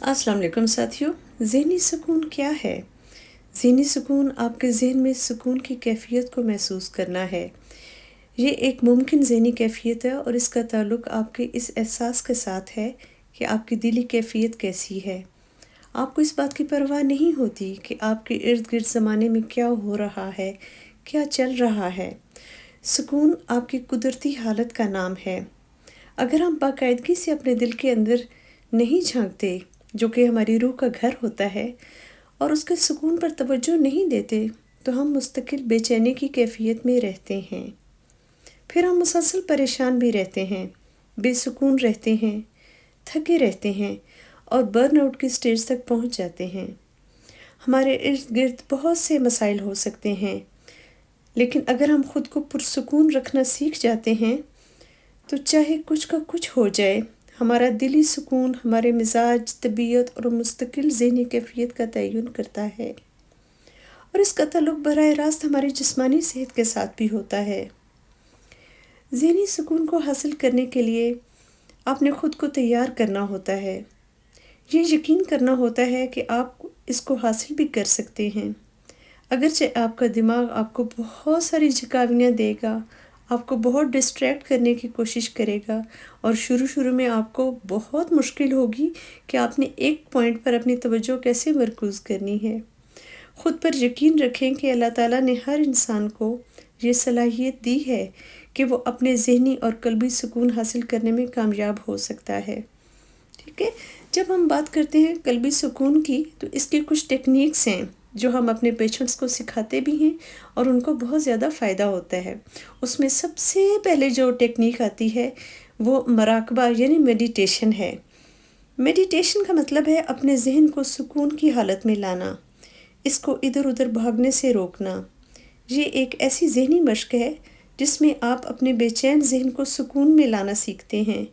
अस्सलाम वालेकुम साथियों। ज़हनी सुकून क्या है? ज़हनी सुकून आपके ज़हन में सुकून की कैफ़ियत को महसूस करना है। ये एक मुमकिन ज़हनी कैफ़ियत है और इसका ताल्लुक़ आपके इस एहसास के साथ है कि आपकी दिली कैफ़ियत कैसी है। आपको इस बात की परवाह नहीं होती कि आपके इर्द-गिर्द ज़माने में क्या हो रहा है, क्या चल रहा है। सुकून आपकी कुदरती हालत का नाम है। अगर हम बाकायदगी से अपने दिल के अंदर नहीं झांकते, जो कि हमारी रूह का घर होता है, और उसके सुकून पर तवज्जो नहीं देते, तो हम मुस्तकिल बेचैनी की कैफियत में रहते हैं। फिर हम मुसलसल परेशान भी रहते हैं, बेसुकून रहते हैं, थके रहते हैं और बर्नआउट की स्टेज तक पहुंच जाते हैं। हमारे इर्द गिर्द बहुत से मसाइल हो सकते हैं, लेकिन अगर हम खुद को पुरसुकून रखना सीख जाते हैं, तो चाहे कुछ का कुछ हो जाए, हमारा दिली सुकून हमारे मिजाज, तबीयत और मुस्तकिल ज़हनी कैफियत का तयन करता है, और इसका ताल्लुक़ बराह रास्त हमारी जिस्मानी सेहत के साथ भी होता है। ज़हनी सुकून को हासिल करने के लिए आपने ख़ुद को तैयार करना होता है। ये यकीन करना होता है कि आप इसको हासिल भी कर सकते हैं। अगरचे आपका दिमाग आपको बहुत सारी झकावियाँ देगा, आपको बहुत डिस्ट्रैक्ट करने की कोशिश करेगा, और शुरू में आपको बहुत मुश्किल होगी कि आपने एक पॉइंट पर अपनी तवज्जो कैसे मरकूज़ करनी है। ख़ुद पर यकीन रखें कि अल्लाह ताला ने हर इंसान को ये सलाहियत दी है कि वो अपने ज़हनी और क़ल्बी सुकून हासिल करने में कामयाब हो सकता है। ठीक है, जब हम बात करते हैं क़ल्बी सुकून की, तो इसकी कुछ टेक्निक्स हैं जो हम अपने पेशेंट्स को सिखाते भी हैं और उनको बहुत ज़्यादा फ़ायदा होता है। उसमें सबसे पहले जो टेक्निक आती है वो मराक़बा यानी मेडिटेशन है। मेडिटेशन का मतलब है अपने ज़हन को सुकून की हालत में लाना, इसको इधर उधर भागने से रोकना। ये एक ऐसी ज़हनी मशक है जिसमें आप अपने बेचैन ज़हन को सुकून में लाना सीखते हैं,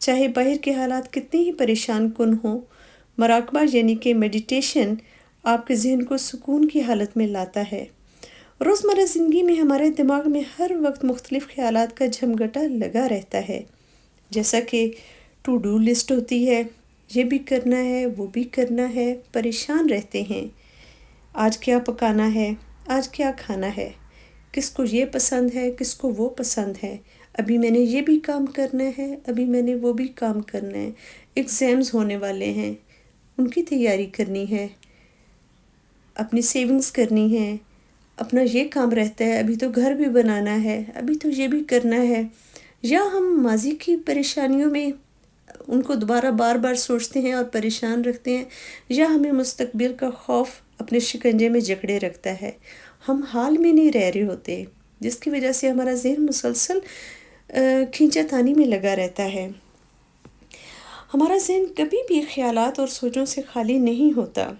चाहे बाहर के हालात कितने ही परेशान कुन हों। मराक़बा यानी कि मेडिटेशन आपके ज़हन को सुकून की हालत में लाता है। रोज़मर्रा ज़िंदगी में हमारे दिमाग में हर वक्त मुख्तलिफ़ ख़यालात का झमघटा लगा रहता है, जैसा कि टू डू लिस्ट होती है, ये भी करना है, वो भी करना है, परेशान रहते हैं। आज क्या पकाना है, आज क्या खाना है, किसको ये पसंद है, किसको वो पसंद है, अभी मैंने ये भी काम करना है, अभी मैंने वो भी काम करना है, एग्ज़ाम्स होने वाले हैं, उनकी तैयारी करनी है, अपनी सेविंग्स करनी है, अपना ये काम रहता है, अभी तो घर भी बनाना है, अभी तो ये भी करना है। या हम माजी की परेशानियों में उनको दोबारा बार बार सोचते हैं और परेशान रखते हैं, या हमें मुस्तकबिल का खौफ अपने शिकंजे में जकड़े रखता है। हम हाल में नहीं रह रहे होते, जिसकी वजह से हमारा ज़हन मुसलसल खींचातानी में लगा रहता है। हमारा ज़हन कभी भी ख़यालात और सोचों से खाली नहीं होता।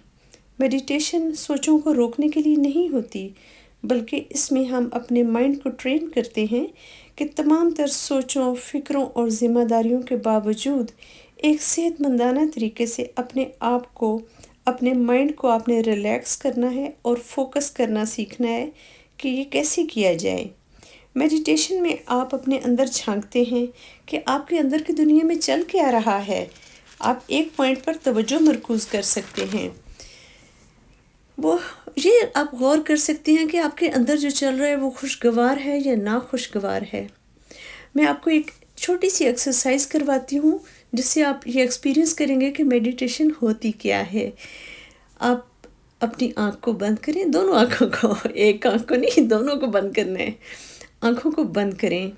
मेडिटेशन सोचों को रोकने के लिए नहीं होती, बल्कि इसमें हम अपने माइंड को ट्रेन करते हैं कि तमाम तर सोचों, फ़िक्रों और ज़िम्मेदारियों के बावजूद एक सेहतमंदाना तरीके से अपने आप को, अपने माइंड को आपने रिलैक्स करना है और फोकस करना सीखना है कि ये कैसे किया जाए। मेडिटेशन में आप अपने अंदर झांकते हैं कि आपके अंदर की दुनिया में चल क्या रहा है। आप एक पॉइंट पर तवज्जो मरकूज़ कर सकते हैं। वो ये आप गौर कर सकते हैं कि आपके अंदर जो चल रहा है वो खुशगवार है या नाखुशगवार है। मैं आपको एक छोटी सी एक्सरसाइज करवाती हूँ, जिससे आप ये एक्सपीरियंस करेंगे कि मेडिटेशन होती क्या है। आप अपनी आँख को बंद करें, दोनों आँखों को, एक आँख को नहीं, दोनों को बंद करना है। आँखों को बंद करें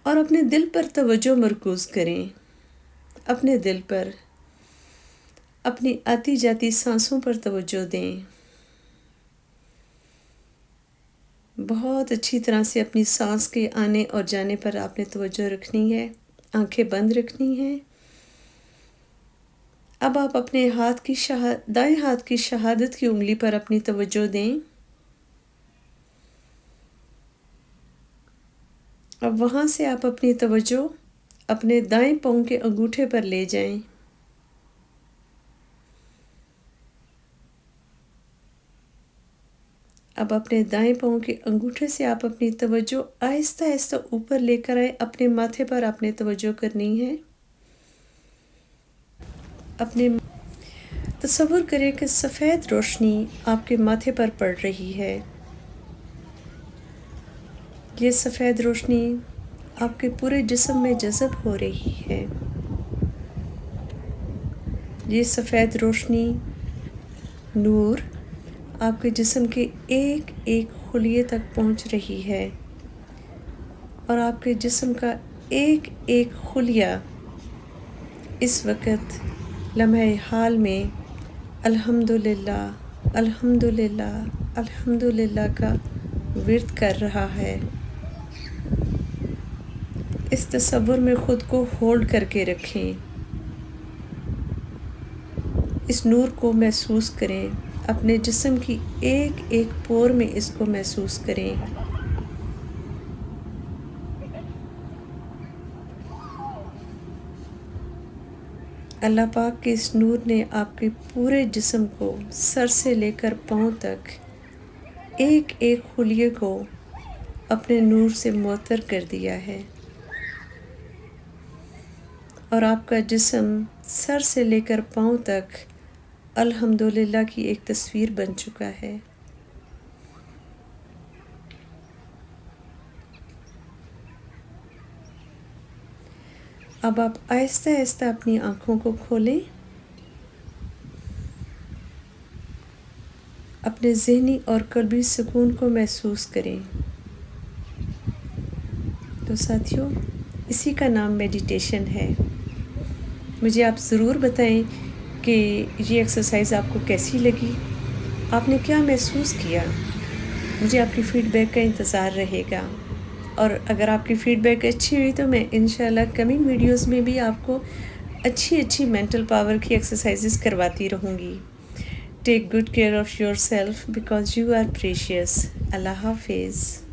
और अपने दिल पर तवज्जो मरकूज़ करें, अपने दिल पर, अपनी आती जाती सांसों पर तवज्जो दें। बहुत अच्छी तरह से अपनी सांस के आने और जाने पर आपने तवज्जो रखनी है, आंखें बंद रखनी है। अब आप अपने दाएं हाथ की शहादत की उंगली पर अपनी तवज्जो दें। अब वहाँ से आप अपनी तवज्जो अपने दाएं पाँव के अंगूठे पर ले जाएं। अब अपने दाएं पाँव के अंगूठे से आप अपनी तवज्जो आहिस्ता आहिस्ता ऊपर लेकर आए, अपने माथे पर आपने तवज्जो करनी है। اپنے تصور کریں کہ سفید روشنی آپ کے ماتھے پر پڑ رہی ہے. یہ سفید روشنی آپ کے پورے جسم میں جذب ہو رہی ہے. یہ سفید روشنی نور آپ کے جسم کے ایک ایک خلیے تک پہنچ رہی ہے اور آپ کے جسم کا ایک ایک خلیہ اس وقت لمحہ حال میں الحمدللہ الحمدللہ الحمدللہ کا ورد کر رہا ہے. اس تصور میں خود کو ہولڈ کر کے رکھیں. اس نور کو محسوس کریں. اپنے جسم کی ایک ایک پور میں اس کو محسوس کریں. اللہ پاک کے اس نور نے آپ کے پورے جسم کو سر سے لے کر پاؤں تک ایک ایک خلیے کو اپنے نور سے معطر کر دیا ہے اور آپ کا جسم سر سے لے کر پاؤں تک الحمدللہ کی ایک تصویر بن چکا ہے. اب آپ آہستہ آہستہ اپنی آنکھوں کو کھولیں. اپنے ذہنی اور قلبی سکون کو محسوس کریں. تو ساتھیوں، اسی کا نام میڈیٹیشن ہے. مجھے آپ ضرور بتائیں کہ یہ ایکسرسائز آپ کو کیسی لگی، آپ نے کیا محسوس کیا. مجھے آپ کی فیڈ بیک کا انتظار رہے گا، اور اگر آپ کی فیڈ بیک اچھی ہوئی تو میں انشاءاللہ کمنگ ویڈیوز میں بھی آپ کو اچھی مینٹل پاور کی ایکسرسائزز کرواتی رہوں گی. Take good care of yourself because you are precious. اللہ حافظ.